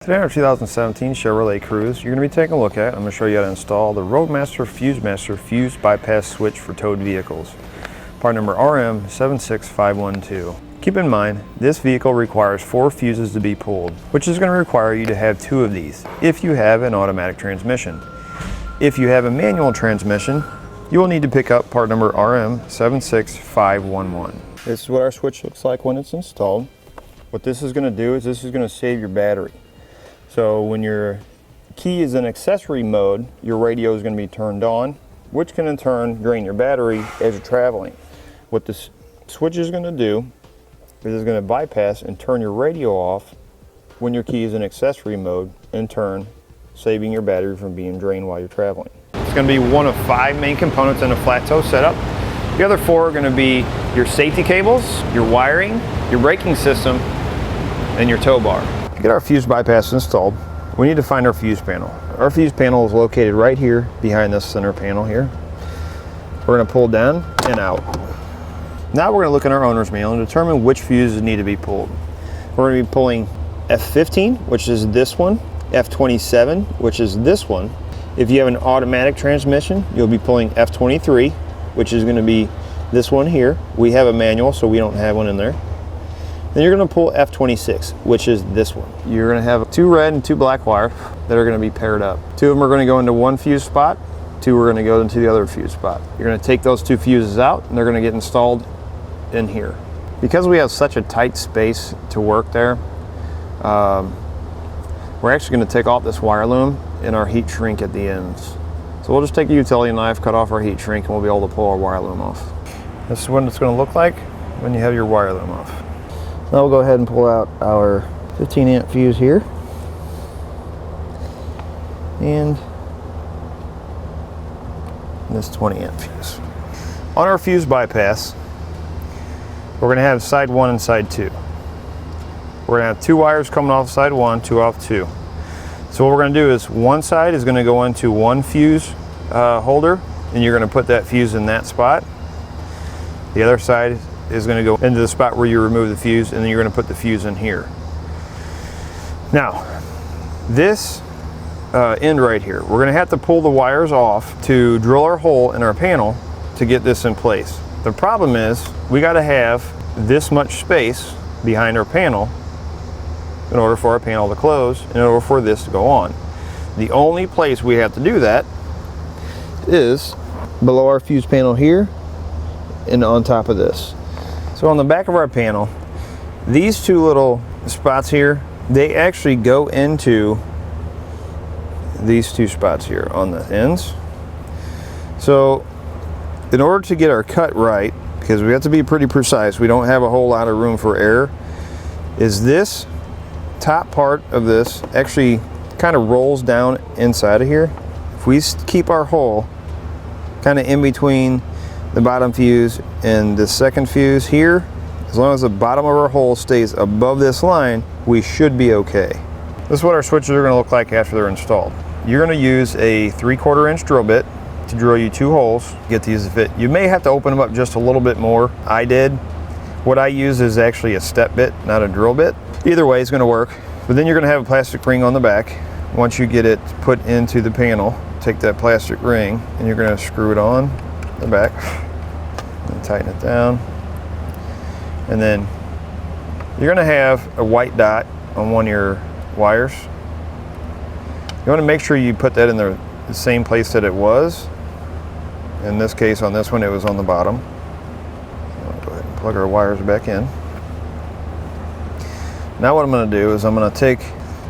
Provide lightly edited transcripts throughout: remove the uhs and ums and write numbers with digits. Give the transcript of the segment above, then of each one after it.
Today on our 2017 Chevrolet Cruze, you're going to be taking a look at, I'm going to show you how to install the Roadmaster FuseMaster fuse bypass switch for towed vehicles. Part number RM76512. Keep in mind, this vehicle requires 4 fuses to be pulled, which is going to require you to have 2 of these if you have an automatic transmission. If you have a manual transmission, you will need to pick up part number RM76511. This is what our switch looks like when it's installed. What this is going to do is this is going to save your battery. So when your key is in accessory mode, your radio is going to be turned on, which can in turn drain your battery as you're traveling. What this switch is going to do is it's going to bypass and turn your radio off when your key is in accessory mode, in turn saving your battery from being drained while you're traveling. It's going to be one of 5 main components in a flat tow setup. The other 4 are going to be your safety cables, your wiring, your braking system, and your tow bar. To get our fuse bypass installed, we need to find our fuse panel. Our fuse panel is located right here behind this center panel here. We're going to pull down and out. Now we're going to look in our owner's manual and determine which fuses need to be pulled. We're going to be pulling F15, which is this one, F27, which is this one. If you have an automatic transmission, you'll be pulling F23, which is going to be this one here. We have a manual, so we don't have one in there. Then you're going to pull F26, which is this one. You're going to have 2 red and 2 black wires that are going to be paired up. 2 of them are going to go into one fuse spot, 2 are going to go into the other fuse spot. You're going to take those 2 fuses out and they're going to get installed in here. Because we have such a tight space to work there, we're actually going to take off this wire loom and our heat shrink at the ends. So we'll just take a utility knife, cut off our heat shrink, and we'll be able to pull our wire loom off. This is what it's going to look like when you have your wire loom off. Now we'll go ahead and pull out our 15 amp fuse here. And this 20 amp fuse. On our fuse bypass, we're going to have side 1 and side 2. We're going to have 2 wires coming off side 1, 2 off 2. So what we're going to do is one side is going to go into one fuse holder, and you're going to put that fuse in that spot. The other side is going to go into the spot where you remove the fuse, and then you're going to put the fuse in here. Now, this end right here, we're going to have to pull the wires off to drill our hole in our panel to get this in place. The problem is we got to have this much space behind our panel in order for our panel to close, in order for this to go on. The only place we have to do that is below our fuse panel here and on top of this. So on the back of our panel, these 2 little spots here, they actually go into these 2 spots here on the ends. So in order to get our cut right, because we have to be pretty precise, we don't have a whole lot of room for error, is this top part of this actually kind of rolls down inside of here. If we keep our hole kind of in between the bottom fuse and the second fuse here, as long as the bottom of our hole stays above this line, we should be okay. This is what our switches are going to look like after they're installed. You're going to use a 3/4 inch drill bit to drill you 2 holes, get these to fit. You may have to open them up just a little bit more. I did. What I use is actually a step bit, not a drill bit. Either way is going to work. But then you're going to have a plastic ring on the back. Once you get it put into the panel, take that plastic ring and you're going to screw it on the back and tighten it down. And then you're going to have a white dot on one of your wires. You want to make sure you put that in the same place that it was. In this case, on this one, it was on the bottom. I'll go ahead and plug our wires back in. Now what I'm going to do is I'm going to take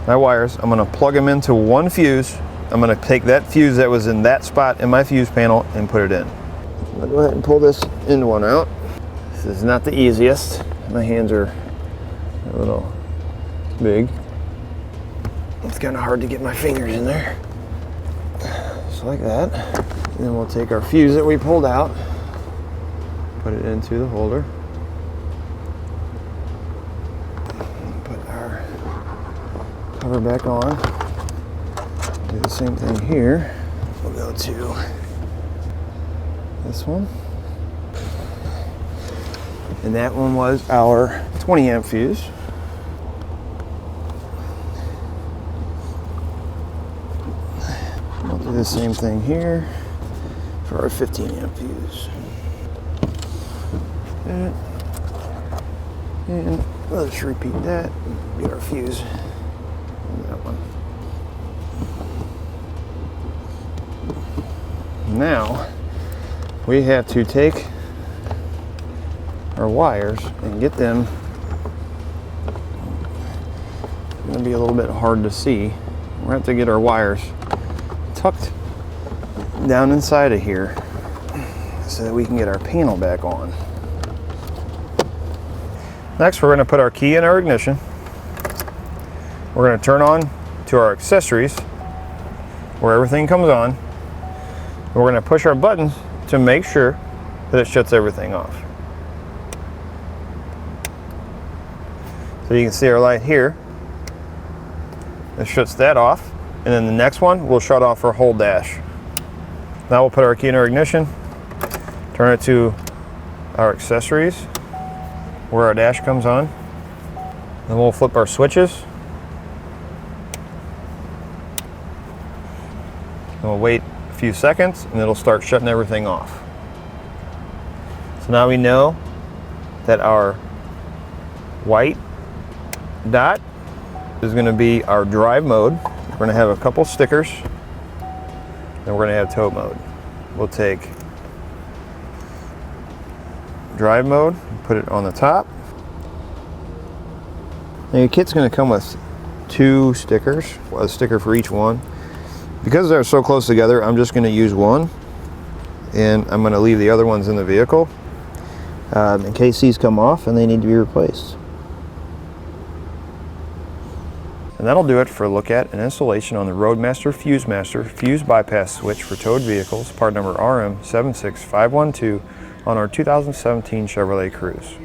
my wires, I'm going to plug them into one fuse. I'm going to take that fuse that was in that spot in my fuse panel and put it in. I'm going to go ahead and pull this end one out. This is not the easiest. My hands are a little big. It's kind of hard to get my fingers in there. Just like that. And then we'll take our fuse that we pulled out, put it into the holder. Put our cover back on. Do the same thing here. We'll go to this one. And that one was our 20 amp fuse. I'll do the same thing here for our 15 amp fuse. And let's repeat that. Get our fuse. That one. Now we have to take our wires and get them. It's going to be a little bit hard to see. We're going to have to get our wires tucked down inside of here so that we can get our panel back on. Next, we're going to put our key in our ignition. We're going to turn on to our accessories where everything comes on. We're going to push our buttons to make sure that it shuts everything off. So you can see our light here. It shuts that off, and then the next one will shut off our whole dash. Now we'll put our key in our ignition, turn it to our accessories where our dash comes on. Then we'll flip our switches. And we'll wait a few seconds and it'll start shutting everything off. So now we know that our white dot is going to be our drive mode. We're going to have a couple stickers. Then we're going to have tow mode. We'll take drive mode, put it on the top. Now your kit's going to come with 2 stickers, a sticker for each one. Because they're so close together, I'm just going to use one, and I'm going to leave the other ones in the vehicle in case these come off and they need to be replaced. And that'll do it for a look at and installation on the Roadmaster FuseMaster fuse bypass switch for towed vehicles, part number RM76512 on our 2017 Chevrolet Cruze.